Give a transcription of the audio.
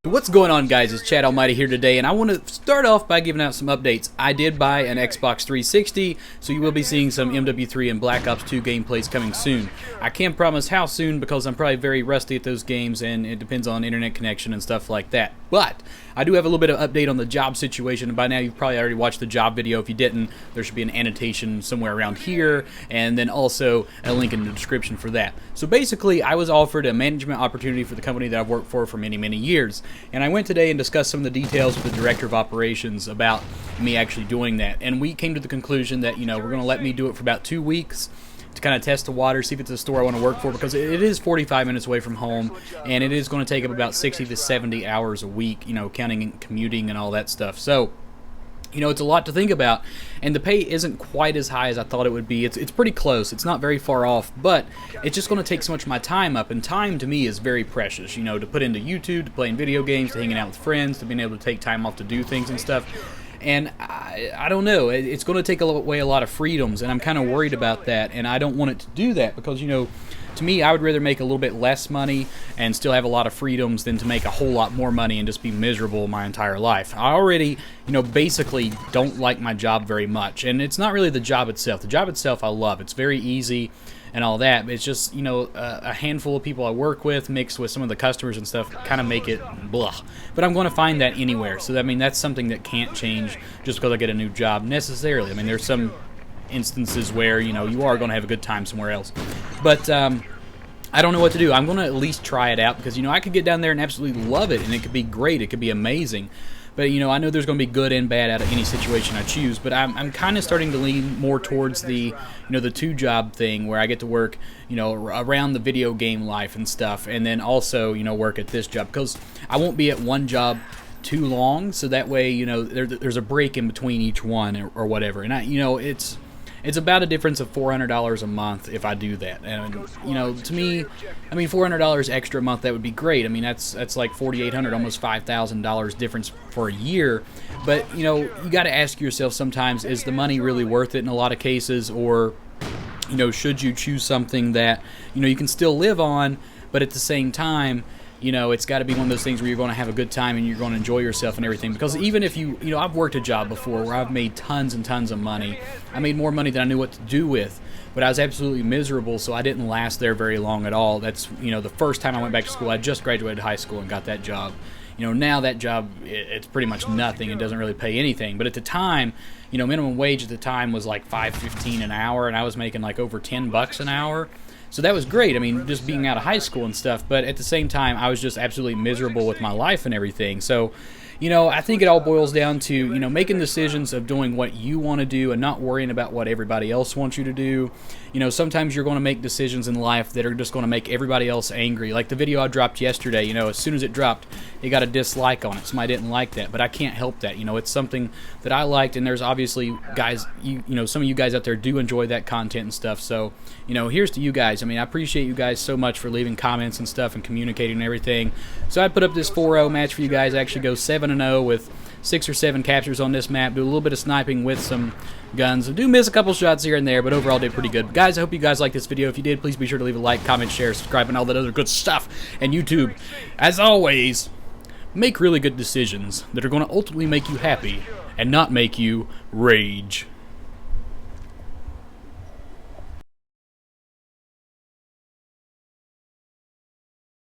What's going on, guys? It's Chad Almighty here today, and I want to start off by giving out some updates. I did buy an Xbox 360, so you will be seeing some MW3 and Black Ops 2 gameplays coming soon. I can't promise how soon because I'm probably very rusty at those games, and it depends on internet connection and stuff like that. But I do have a little bit of update on the job situation, and by now you've probably already watched the job video. If you didn't, there should be an annotation somewhere around here, and then also a link in the description for that. So basically, I was offered a management opportunity for the company that I've worked for many, many years. And I went today and discussed some of the details with the director of operations about me actually doing that. And we came to the conclusion that, we're going to let me do it for about 2 weeks to kind of test the water, see if it's a store I want to work for, because it is 45 minutes away from home, and it is going to take up about 60 to 70 hours a week, counting and commuting and all that stuff. So, it's a lot to think about, and the pay isn't quite as high as I thought it would be. It's pretty close. It's not very far off, but it's just going to take so much of my time up, and time to me is very precious, to put into YouTube, to playing video games, to hanging out with friends, to being able to take time off to do things and stuff. And I don't know, it's going to take away a lot of freedoms, and I'm kind of worried about that, and I don't want it to do that because, to me, I would rather make a little bit less money and still have a lot of freedoms than to make a whole lot more money and just be miserable my entire life. I already, basically don't like my job very much, and it's not really the job itself. The job itself I love. It's very easy and all that, but it's just, a handful of people I work with mixed with some of the customers and stuff kind of make it blah. But I'm going to find that anywhere, so that's something that can't change just because I get a new job necessarily. I mean, there's some instances where, you are going to have a good time somewhere else. But, I don't know what to do. I'm going to at least try it out because, I could get down there and absolutely love it, and it could be great. It could be amazing. But, I know there's going to be good and bad out of any situation I choose, but I'm kind of starting to lean more towards the, the two-job thing where I get to work, around the video game life and stuff, and then also, work at this job because I won't be at one job too long, so that way, there's a break in between each one or whatever. And it's about a difference of $400 a month if I do that. And, to me, $400 extra a month, that would be great. I mean, that's like $4,800, almost $5,000 difference for a year. But, you got to ask yourself sometimes, is the money really worth it in a lot of cases? Or, should you choose something that, you can still live on, but at the same time, it's got to be one of those things where you're going to have a good time and you're going to enjoy yourself and everything. Because even if I've worked a job before where I've made tons and tons of money. I made more money than I knew what to do with. But I was absolutely miserable, so I didn't last there very long at all. That's, the first time I went back to school. I just graduated high school and got that job. Now that job, it's pretty much nothing. It doesn't really pay anything. But at the time, minimum wage at the time was like $5.15 an hour, and I was making like over $10 an hour. So that was great. I mean, just being out of high school and stuff. But at the same time, I was just absolutely miserable with my life and everything. So, I think it all boils down to, making decisions of doing what you want to do and not worrying about what everybody else wants you to do. Sometimes you're going to make decisions in life that are just going to make everybody else angry. Like the video I dropped yesterday, as soon as it dropped, it got a dislike on it. Somebody didn't like that, but I can't help that. It's something that I liked, and there's obviously guys, some of you guys out there do enjoy that content and stuff. So, here's to you guys. I mean, I appreciate you guys so much for leaving comments and stuff and communicating and everything. So I put up this 4-0 match for you guys. I actually go 7-0 with 6 or 7 captures on this map. Do a little bit of sniping with some guns. I do miss a couple shots here and there, but overall did pretty good. Guys, I hope you guys liked this video. If you did, please be sure to leave a like, comment, share, subscribe, and all that other good stuff. And YouTube, as always, make really good decisions that are going to ultimately make you happy and not make you rage.